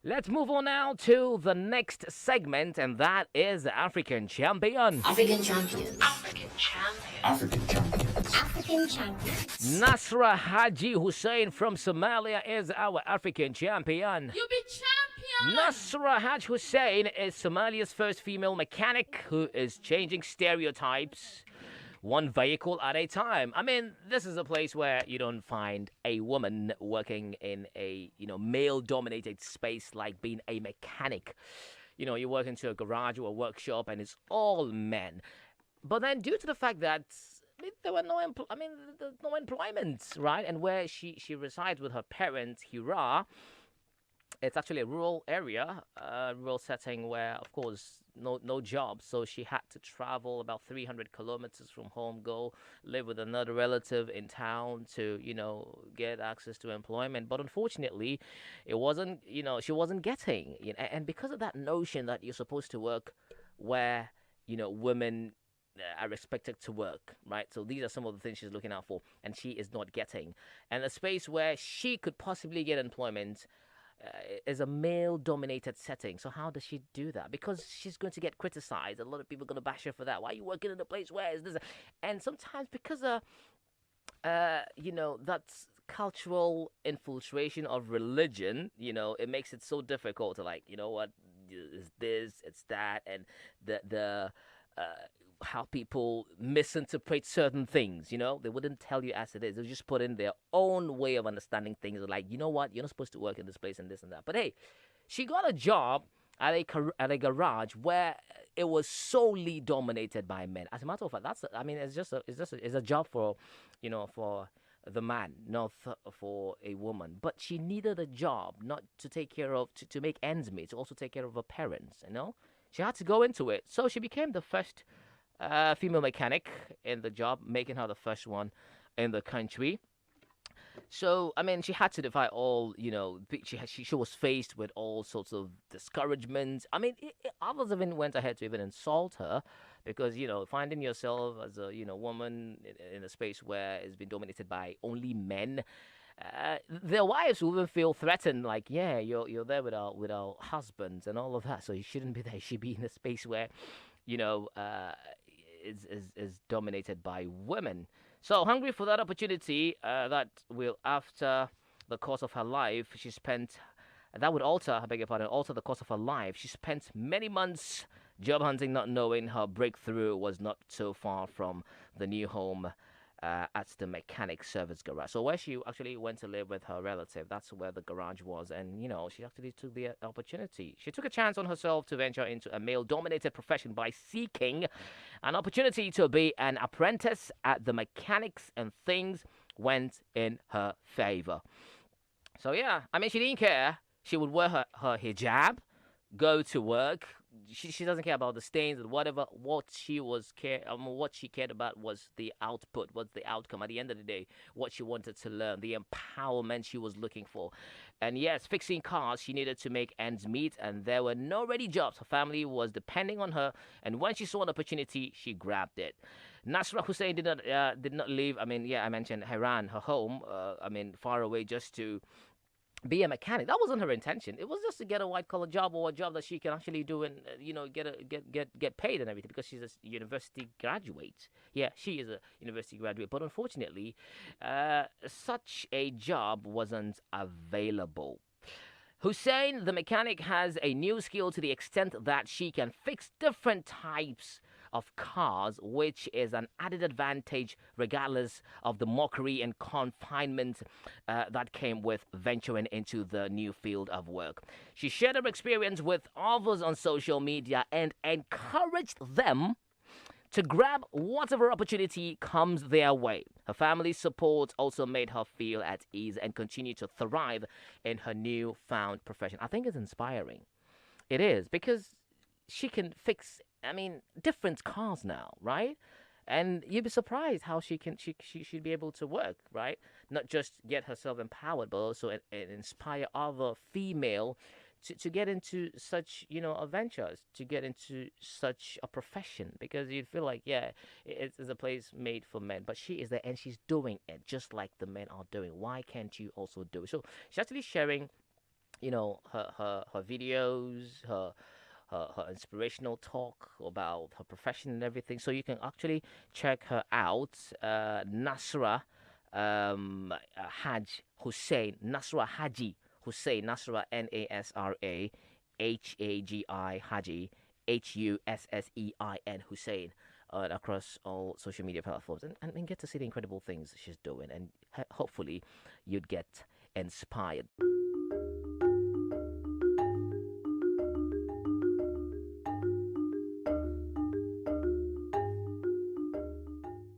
Let's move on now to the next segment, and that is African Champion. African champions. African champions. African champions. African champions. Nasra Haji Hussein from Somalia is our African champion. You be champion. Nasra Haji Hussein is Somalia's first female mechanic who is changing stereotypes one vehicle at a time. I mean, this is a place where you don't find a woman working in a, male-dominated space like being a mechanic. You work into a garage or a workshop and it's all men. But then due to the fact that there were there's no employment, right? And where she resides with her parents, Hiran, it's actually a rural area, rural setting where, of course, no jobs. So she had to travel about 300 kilometers from home, go live with another relative in town to, get access to employment. But unfortunately, it wasn't, she wasn't getting. And because of that notion that you're supposed to work where, women are expected to work, right? So these are some of the things she's looking out for, and she is not getting. And a space where she could possibly get employment is a male-dominated setting. So how does she do that? Because she's going to get criticized. A lot of people are going to bash her for that. Why are you working in a place where is this? And sometimes because that's cultural infiltration of religion, it makes it so difficult to what is this, it's that, and the how people misinterpret certain things, they wouldn't tell you as it is. They'll just put in their own way of understanding things. Like, you know what, you're not supposed to work in this place and this and that. But hey, she got a job at a garage where it was solely dominated by men. As a matter of fact, it's a job for, for the man, not for a woman. But she needed a job, not to take care of, to make ends meet, to also take care of her parents, She had to go into it. So she became the first female mechanic in the job, making her the first one in the country. So, she had to defy all, she was faced with all sorts of discouragements. Others even went ahead to even insult her because, finding yourself as a, woman in a space where it's been dominated by only men, their wives will even feel threatened, like, yeah, you're there with our husbands and all of that, so you shouldn't be there. You should be in a space where, is dominated by women. So hungry for that opportunity, that will after the course of her life, that would alter, I beg your pardon, alter the course of her life. She spent many months job hunting, not knowing her breakthrough was not so far from the new home at the mechanic service garage. So where she actually went to live with her relative, that's where the garage was. And, she actually took the opportunity. She took a chance on herself to venture into a male-dominated profession by seeking an opportunity to be an apprentice at the mechanics, and things went in her favor. So, yeah, she didn't care. She would wear her hijab, go to work. She doesn't care about the stains and whatever. What she cared about was the output, what's the outcome. At the end of the day, what she wanted to learn, the empowerment she was looking for. And yes, fixing cars, she needed to make ends meet, and there were no ready jobs. Her family was depending on her, and when she saw an opportunity, she grabbed it. Nasra Hussein did not leave. I mentioned Hiran, her home. Far away, just to be a mechanic. That wasn't her intention. It was just to get a white collar job, or a job that she can actually do and get paid and everything, because she's a university graduate. Yeah, she is a university graduate, but unfortunately, such a job wasn't available. Hussein, the mechanic, has a new skill to the extent that she can fix different types of cars, which is an added advantage regardless of the mockery and confinement that came with venturing into the new field of work. She shared her experience with others on social media and encouraged them to grab whatever opportunity comes their way. Her family's support also made her feel at ease and continue to thrive in her newfound profession. I think it's inspiring. It is, because she can fix different cars now, right? And you'd be surprised how she should be able to work, right? Not just get herself empowered, but also inspire other female to get into such, adventures, to get into such a profession, because you'd feel like, yeah, it's a place made for men, but she is there and she's doing it just like the men are doing. Why can't you also do it? So she's actually sharing her videos, her inspirational talk about her profession and everything. So you can actually check her out, Nasra Haj Hussein, Nasra Haji Hussein, Nasra Nasra Haji Hussein Hussein. Across all social media platforms, and get to see the incredible things she's doing, and hopefully you'd get inspired.